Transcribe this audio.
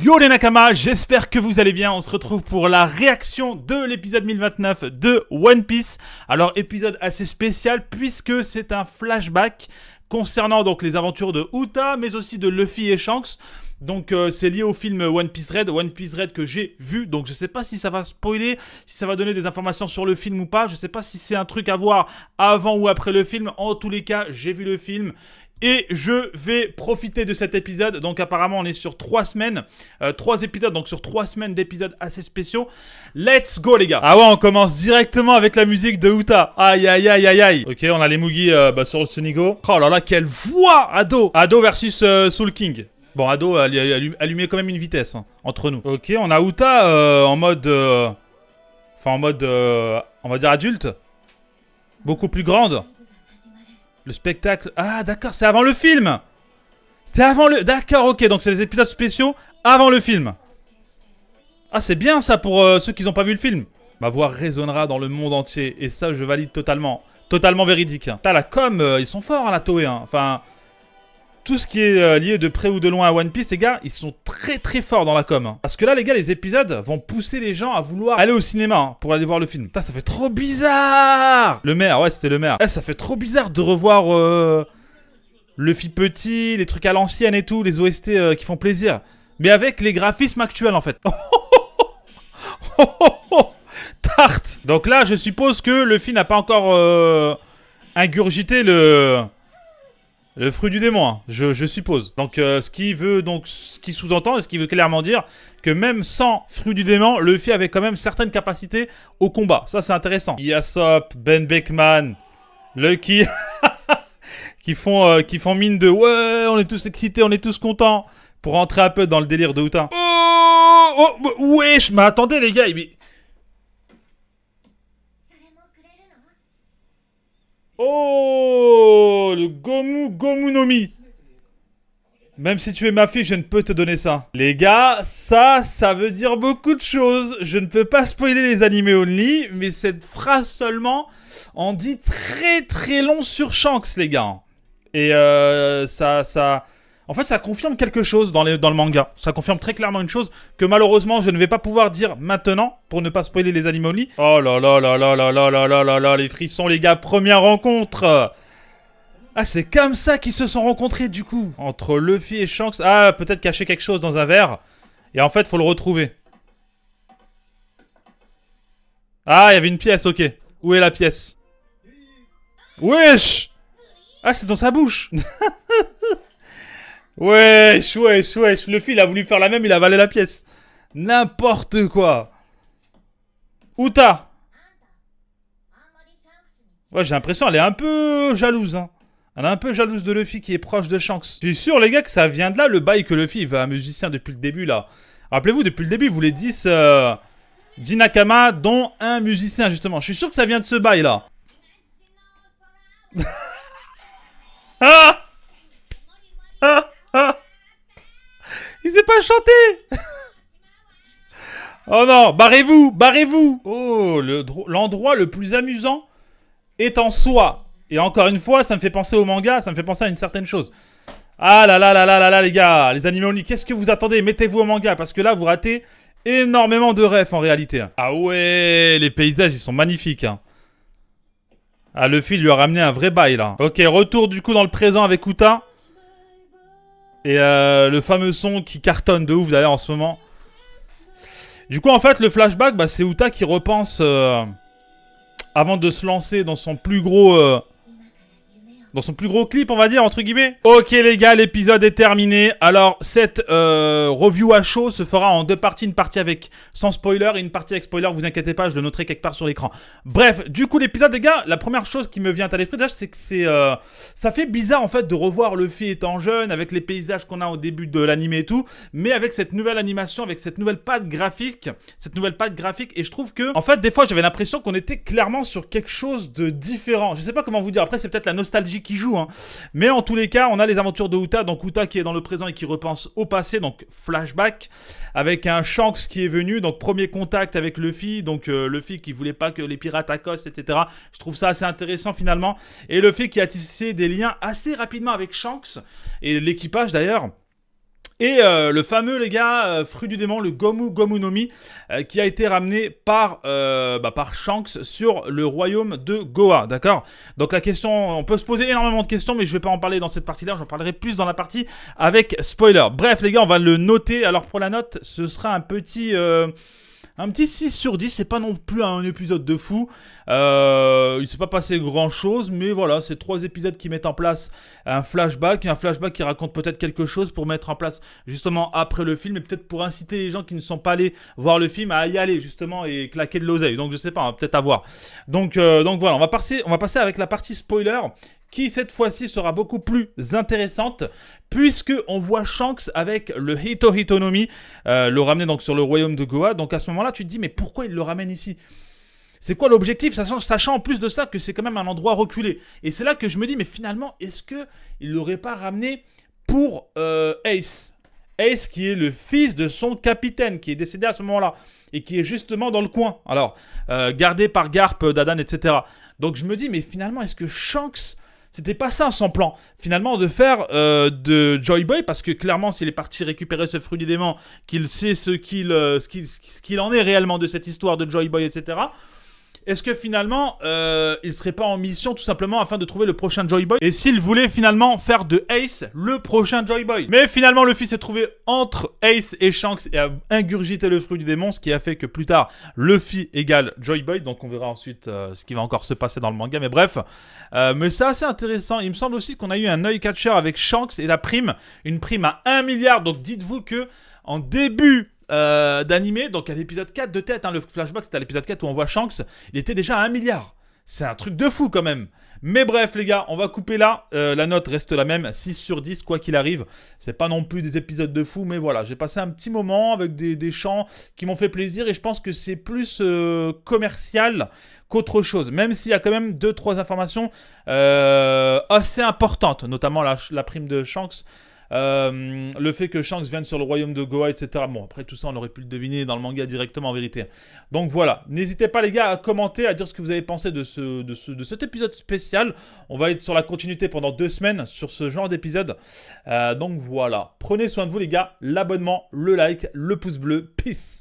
Yo les Nakama, j'espère que vous allez bien. On se retrouve pour la réaction de l'épisode 1029 de One Piece. Alors épisode assez spécial puisque c'est un flashback concernant donc les aventures de Uta mais aussi de Luffy et Shanks. Donc c'est lié au film One Piece Red que j'ai vu. Donc je sais pas si ça va spoiler, si ça va donner des informations sur le film ou pas. Je sais pas si c'est un truc à voir avant ou après le film. En tous les cas, j'ai vu le film. Et je vais profiter de cet épisode. Donc apparemment on est sur 3 semaines. 3 épisodes, donc sur 3 semaines d'épisodes assez spéciaux. Let's go les gars. Ah ouais, on commence directement avec la musique de Uta. Aïe aïe aïe aïe aïe. Ok, on a les Mugi sur le Sunigo. Oh là là, quelle voix Ado. Ado versus Soul King. Bon, Ado allumé quand même une vitesse hein, entre nous. Ok, on a Uta en mode... Enfin en mode... on va dire adulte. Beaucoup plus grande. Le spectacle... Ah, d'accord, c'est avant le film. C'est avant le... D'accord, ok, donc c'est les épisodes spéciaux avant le film. Ah, c'est bien ça pour ceux qui n'ont pas vu le film. Ma voix résonnera dans le monde entier. Et ça, je valide totalement. Totalement véridique. Putain, la com, ils sont forts, hein, la Toei. Hein. Enfin, tout ce qui est lié de près ou de loin à One Piece, les gars, ils sont très très forts dans la com. Hein. Parce que là, les gars, les épisodes vont pousser les gens à vouloir aller au cinéma hein, pour aller voir le film. Putain, ça fait trop bizarre. Le maire, ouais, c'était le maire. Eh, ça fait trop bizarre de revoir Luffy petit, les trucs à l'ancienne et tout, les OST qui font plaisir. Mais avec les graphismes actuels, en fait. Tarte. Donc là, je suppose que Luffy n'a pas encore ingurgité le fruit du démon, hein, je suppose. Donc, ce qui sous-entend et ce qui veut clairement dire que même sans fruit du démon, Luffy avait quand même certaines capacités au combat. Ça, c'est intéressant. Yasop, Ben Beckman, Lucky, qui font mine de ouais, on est tous excités, on est tous contents pour rentrer un peu dans le délire de Uta. Oh, wesh, mais attendez les gars, Oh, le Gomu no Mi. Même si tu es ma fille, je ne peux te donner ça. Les gars, ça veut dire beaucoup de choses. Je ne peux pas spoiler les animés only, mais cette phrase seulement en dit très très long sur Shanks, les gars. Et en fait, ça confirme quelque chose dans le manga. Ça confirme très clairement une chose que malheureusement, je ne vais pas pouvoir dire maintenant pour ne pas spoiler les animés only. Oh là là là là là là là là là là, les frissons, les gars, première rencontre. Ah, c'est comme ça qu'ils se sont rencontrés du coup. Entre Luffy et Shanks. Ah, peut-être cacher quelque chose dans un verre. Et en fait, faut le retrouver. Ah, il y avait une pièce, ok. Où est la pièce? Wesh! Ah, c'est dans sa bouche. Wesh. Luffy, il a voulu faire la même, il a avalé la pièce. N'importe quoi. Uta. Ouais, j'ai l'impression elle est un peu jalouse, hein. Elle est un peu jalouse de Luffy qui est proche de Shanks. Je suis sûr, les gars, que ça vient de là, le bail que Luffy va un musicien depuis le début, là. Rappelez-vous, depuis le début, vous les 10 Nakama, dont un musicien, justement. Je suis sûr que ça vient de ce bail, là. Il sait pas chanter. Oh non, barrez-vous. Oh, l'endroit le plus amusant est en soi. Et encore une fois, ça me fait penser au manga, ça me fait penser à une certaine chose. Ah là là là là là là, les gars, les animés only, qu'est-ce que vous attendez? Mettez-vous au manga, parce que là, vous ratez énormément de refs en réalité. Ah ouais, les paysages, ils sont magnifiques. Hein. Ah, Luffy lui a ramené un vrai bail, là. Ok, retour du coup dans le présent avec Uta. Et le fameux son qui cartonne de ouf d'ailleurs en ce moment. Du coup, en fait, le flashback, bah, c'est Uta qui repense avant de se lancer dans son plus gros clip, on va dire, entre guillemets. Ok les gars, l'épisode est terminé. Alors, cette review à chaud se fera en 2 parties. Une partie sans spoiler et une partie avec spoiler. Vous inquiétez pas, je le noterai quelque part sur l'écran. Bref, du coup, l'épisode, les gars, la première chose qui me vient à l'esprit, c'est que ça fait bizarre, en fait, de revoir Luffy étant jeune, avec les paysages qu'on a au début de l'anime et tout, mais avec cette nouvelle animation, avec cette nouvelle patte graphique. Et je trouve que, en fait, des fois, j'avais l'impression qu'on était clairement sur quelque chose de différent. Je sais pas comment vous dire. Après, c'est peut-être la nostalgie qui joue, hein. Mais en tous les cas, on a les aventures de Uta, donc Uta qui est dans le présent et qui repense au passé, donc flashback, avec un Shanks qui est venu, donc premier contact avec Luffy, donc Luffy qui voulait pas que les pirates accostent, etc. Je trouve ça assez intéressant finalement, et Luffy qui a tissé des liens assez rapidement avec Shanks, et l'équipage d'ailleurs. Et le fameux, les gars, fruit du démon, le Gomu Gomu no Mi, qui a été ramené par Shanks sur le royaume de Goa, d'accord? Donc la question, on peut se poser énormément de questions, mais je vais pas en parler dans cette partie-là, j'en parlerai plus dans la partie avec spoiler. Bref, les gars, on va le noter. Alors pour la note, ce sera un petit 6 sur 10, c'est pas non plus un épisode de fou. Il s'est pas passé grand chose, mais voilà, c'est 3 épisodes qui mettent en place un flashback qui raconte peut-être quelque chose pour mettre en place justement après le film, et peut-être pour inciter les gens qui ne sont pas allés voir le film à y aller justement et claquer de l'oseille. Donc je sais pas, on va peut-être à voir. Donc voilà, on va passer avec la partie spoiler, qui cette fois-ci sera beaucoup plus intéressante, puisque on voit Shanks avec le Hito Hito no Mi, le ramener donc sur le royaume de Goa. Donc à ce moment-là, tu te dis, mais pourquoi il le ramène ici ? C'est quoi l'objectif, sachant en plus de ça que c'est quand même un endroit reculé. Et c'est là que je me dis, mais finalement, est-ce qu'il ne l'aurait pas ramené pour Ace ? Ace qui est le fils de son capitaine, qui est décédé à ce moment-là, et qui est justement dans le coin. Alors, gardé par Garp, Dadan, etc. Donc je me dis, mais finalement, est-ce que Shanks... C'était pas ça son plan, finalement, de faire de Joy Boy, parce que clairement, s'il est parti récupérer ce fruit du démon, qu'il sait ce qu'il en est réellement de cette histoire de Joy Boy, etc. Est-ce que finalement, il serait pas en mission tout simplement afin de trouver le prochain Joy Boy? Et s'il voulait finalement faire de Ace le prochain Joy Boy? Mais finalement, Luffy s'est trouvé entre Ace et Shanks et a ingurgité le fruit du démon, ce qui a fait que plus tard, Luffy égale Joy Boy. Donc on verra ensuite ce qui va encore se passer dans le manga. Mais bref, mais c'est assez intéressant. Il me semble aussi qu'on a eu un œil catcher avec Shanks et la prime, une prime à 1 milliard. Donc dites-vous que en début d'animé, donc à l'épisode 4 de tête, le flashback c'était à l'épisode 4 où on voit Shanks, il était déjà à 1 milliard. C'est un truc de fou quand même. Mais bref les gars, on va couper là. La note reste la même, 6 sur 10 quoi qu'il arrive. C'est pas non plus des épisodes de fou, mais voilà, j'ai passé un petit moment avec des chants qui m'ont fait plaisir, et je pense que c'est plus commercial qu'autre chose, même s'il y a quand même 2-3 informations assez importantes, notamment la prime de Shanks. Le fait que Shanks vienne sur le royaume de Goa, etc. Bon, après tout ça, on aurait pu le deviner dans le manga directement en vérité. Donc voilà, n'hésitez pas les gars à commenter, à dire ce que vous avez pensé de cet épisode spécial. On va être sur la continuité pendant 2 semaines sur ce genre d'épisode. Donc voilà, prenez soin de vous les gars, l'abonnement, le like, le pouce bleu, peace.